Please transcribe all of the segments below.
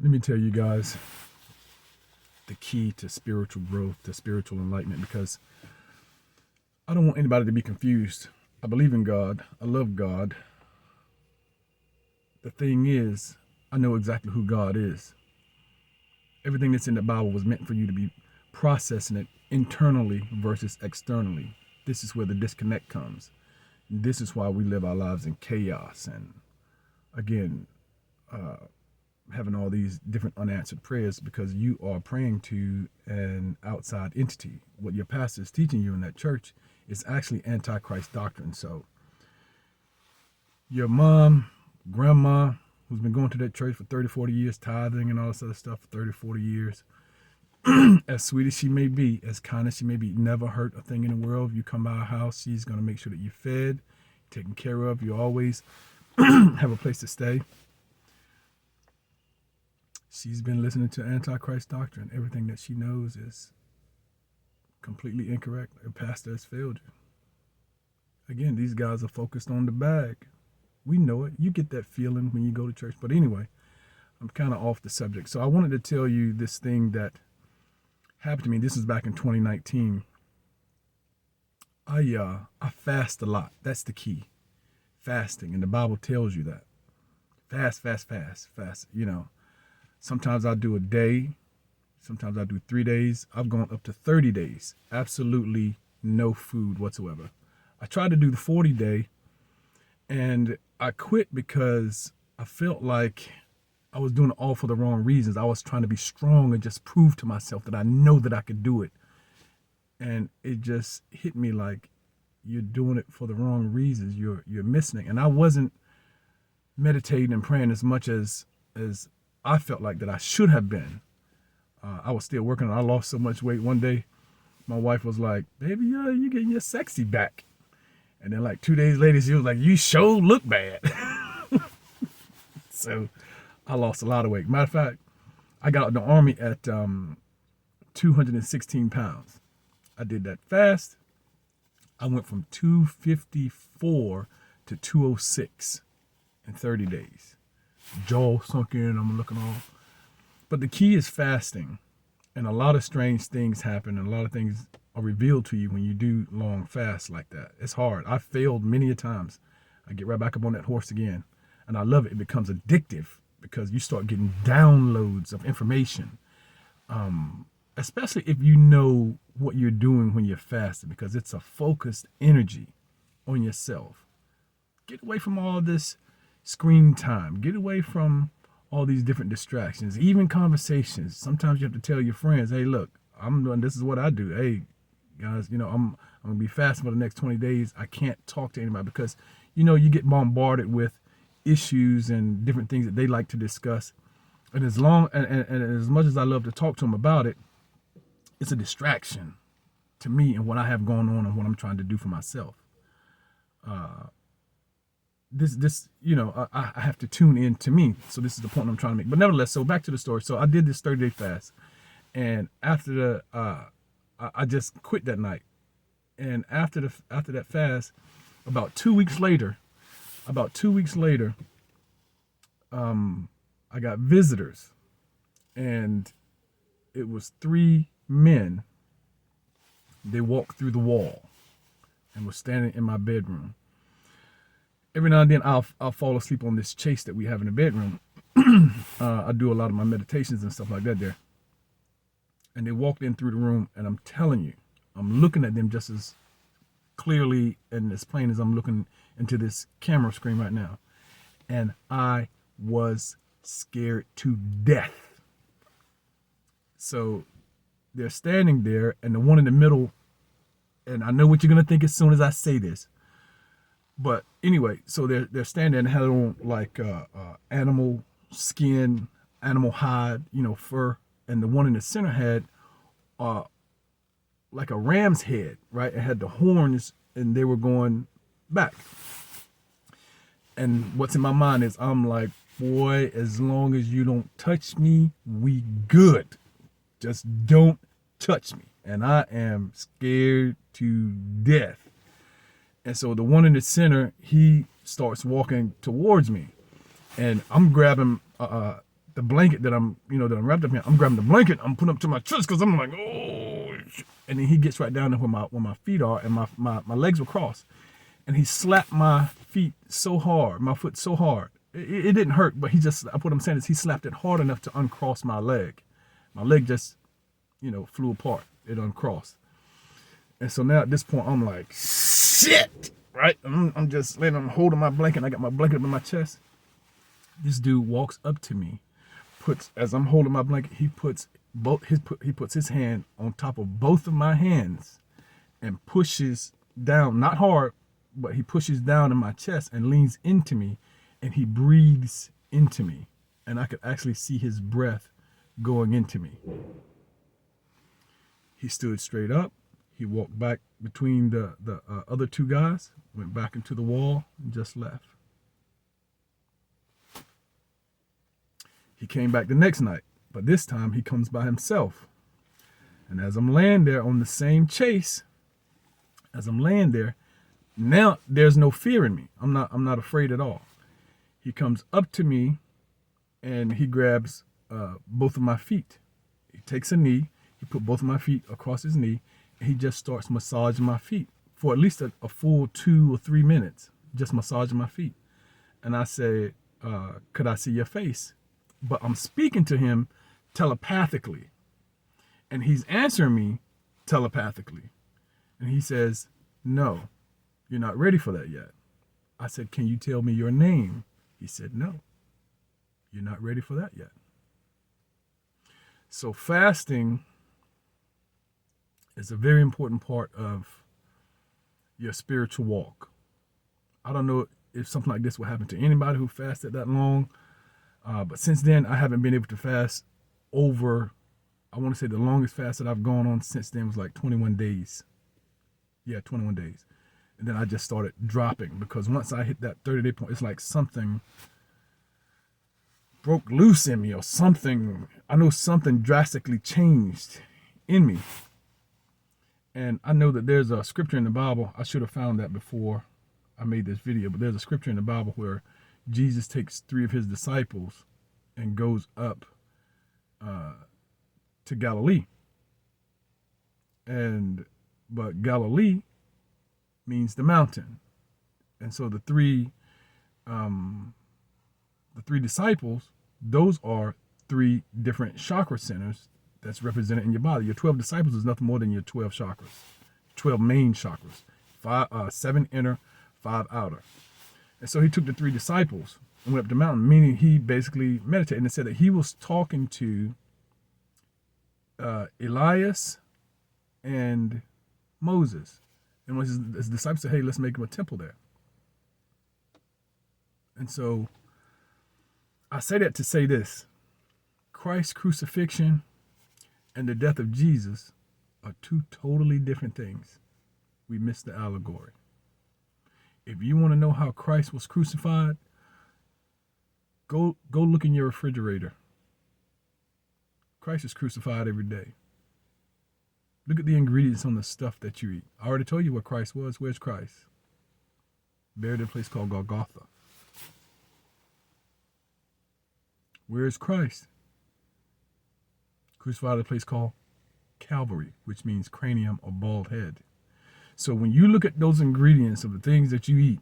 Let me tell you guys the key to spiritual growth, to spiritual enlightenment, because I don't want anybody to be confused. I believe in God. I love God. The thing is, I know exactly who God is. Everything that's in the Bible was meant for you to be processing it internally versus externally. This is where the disconnect comes. This is why we live our lives in chaos and, again, having all these different unanswered prayers, because you are praying to an outside entity. What your pastor is teaching you in that church is actually antichrist doctrine. So your mom, grandma, who's been going to that church for 30, 40 years, tithing and all this other stuff for 30, 40 years, as sweet as she may be, as kind as she may be, never hurt a thing in the world. If you come by her house, she's going to make sure that you're fed, taken care of. You always have a place to stay. She's been listening to Antichrist doctrine. Everything that she knows is completely incorrect. Her pastor has failed you. Again, these guys are focused on the bag. We know it. You get that feeling when you go to church. But anyway, I'm kind of off the subject. So I wanted to tell you this thing that happened to me. This was back in 2019. I fast a lot. That's the key. Fasting. And the Bible tells you that. Fast. You know. Sometimes I do a day. Sometimes I do 3 days. I've gone up to 30 days. Absolutely no food whatsoever. I tried to do the 40-day, and I quit because I felt like I was doing it all for the wrong reasons. I was trying to be strong and just prove to myself that I know that I could do it. And it just hit me like, you're doing it for the wrong reasons. You're missing it. And I wasn't meditating and praying as much as I felt like that I should have been. I was still working. I lost so much weight. One day, my wife was like, "Baby, you getting your sexy back." And then like 2 days later, she was like, "You sure look bad." So I lost a lot of weight. Matter of fact, I got out of the army at 216 pounds. I did that fast. I went from 254 to 206 in 30 days. Jaw sunk in, I'm looking all. But the key is fasting. And a lot of strange things happen, and a lot of things are revealed to you when you do long fasts like that. It's hard. I failed many a times. I get right back up on that horse again. And I love it. It becomes addictive because you start getting downloads of information. Especially if you know what you're doing when you're fasting, because it's a focused energy on yourself. Get away from all this screen time. Get away from all these different distractions, even conversations. Sometimes you have to tell your friends, "Hey, look, I'm doing, this is what I do. Hey, guys, I'm going to be fasting for the next 20 days. I can't talk to anybody," because, you get bombarded with issues and different things that they like to discuss. And as long, and as much as I love to talk to them about it, it's a distraction to me and what I have going on and what I'm trying to do for myself. I have to tune in to me. So this is the point I'm trying to make. But nevertheless, so back to the story. So I did this 30-day fast, and after I just quit that night. And after that fast, about 2 weeks later, I got visitors, and it was 3 men. They walked through the wall and were standing in my bedroom. Every now and then I'll fall asleep on this chase that we have in the bedroom. I do a lot of my meditations and stuff like that there. And they walked in through the room, and I'm telling you, I'm looking at them just as clearly and as plain as I'm looking into this camera screen right now. And I was scared to death. So they're standing there, and the one in the middle, and I know what you're going to think as soon as I say this. But anyway, so they're standing and had on like animal skin, animal hide, fur, and the one in the center had like a ram's head, right? It had the horns, and they were going back. And what's in my mind is, I'm like, boy, as long as you don't touch me, we good. Just don't touch me. And I am scared to death. And so the one in the center, he starts walking towards me, and I'm grabbing the blanket that I'm wrapped up in, I'm grabbing the blanket, I'm putting up to my chest because I'm like, oh. And then he gets right down there where my feet are, and my legs were crossed. And he slapped my feet so hard, my foot so hard. It didn't hurt, but what I'm saying is he slapped it hard enough to uncross my leg. My leg just, flew apart. It uncrossed. And so now at this point, I'm like, shit, right? I'm just laying, I'm holding my blanket. I got my blanket up in my chest. This dude walks up to me, as I'm holding my blanket, he puts his hand on top of both of my hands and pushes down, not hard, but he pushes down in my chest and leans into me, and he breathes into me. And I could actually see his breath going into me. He stood straight up. He walked back between the other two guys, went back into the wall, and just left. He came back the next night, but this time he comes by himself. And as I'm laying there on the same chase, now there's no fear in me. I'm not afraid at all. He comes up to me and he grabs both of my feet. He takes a knee, he put both of my feet across his knee, and he just starts massaging my feet for at least a full 2 or 3 minutes, just massaging my feet. And I said, could I see your face? But I'm speaking to him telepathically. And he's answering me telepathically. And he says, no, you're not ready for that yet. I said, can you tell me your name? He said, no, you're not ready for that yet. So fasting is a very important part of your spiritual walk. I don't know if something like this will happen to anybody who fasted that long. But since then, I haven't been able to fast over, I want to say the longest fast that I've gone on since then was like 21 days. Yeah, 21 days. And then I just started dropping because once I hit that 30-day point, it's like something broke loose in me or something. I know something drastically changed in me. And I know that there's a scripture in the Bible. I should have found that before I made this video, but there's a scripture in the Bible where Jesus takes 3 of his disciples and goes up to Galilee. But Galilee means the mountain. And so the three disciples, those are 3 different chakra centers that's represented in your body. Your 12 disciples is nothing more than your 12 chakras, 12 main chakras, 7 inner, 5 outer. And so he took the 3 disciples and went up the mountain, meaning he basically meditated, and it said that he was talking to Elias and Moses. And when his disciples said, hey, let's make him a temple there. And so I say that to say this: Christ's crucifixion and the death of Jesus are 2 totally different things. We miss the allegory. If you want to know how Christ was crucified, go look in your refrigerator. Christ is crucified every day. Look at the ingredients on the stuff that you eat. I already told you what Christ was. Where's Christ? Buried in a place called Golgotha. Where's Christ? Crucified at a place called Calvary, which means cranium or bald head. So when you look at those ingredients of the things that you eat,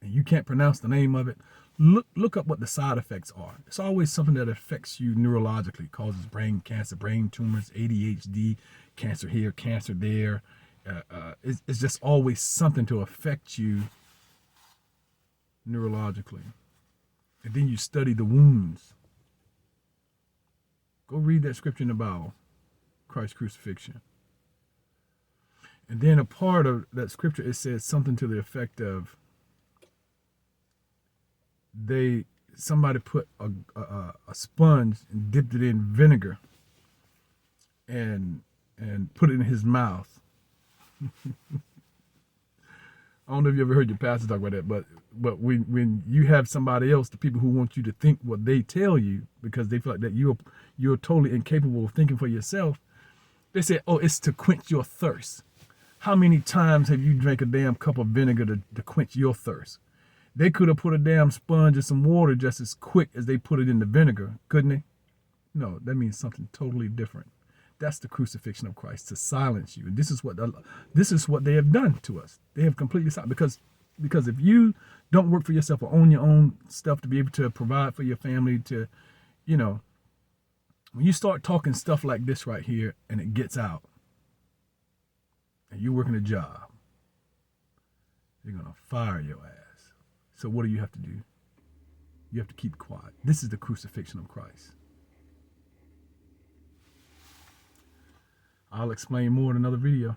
and you can't pronounce the name of it, look up what the side effects are. It's always something that affects you neurologically, causes brain cancer, brain tumors, ADHD, cancer here, cancer there. It's just always something to affect you neurologically. And then you study the wounds. Go read that scripture in the Bible, Christ's crucifixion. And then a part of that scripture, it says something to the effect of somebody put a sponge and dipped it in vinegar and put it in his mouth. I don't know if you ever heard your pastor talk about that, but when you have somebody else, the people who want you to think what they tell you because they feel like that you're totally incapable of thinking for yourself, they say, oh, it's to quench your thirst. How many times have you drank a damn cup of vinegar to quench your thirst? They could have put a damn sponge in some water just as quick as they put it in the vinegar, couldn't they? No, that means something totally different. That's the crucifixion of Christ, to silence you. And this is what they have done to us. They have completely silenced, because if you don't work for yourself or own your own stuff to be able to provide for your family, to, you know, when you start talking stuff like this right here and it gets out and you're working a job, they're going to fire your ass. So what do you have to do? You have to keep quiet. This is the crucifixion of Christ. I'll explain more in another video.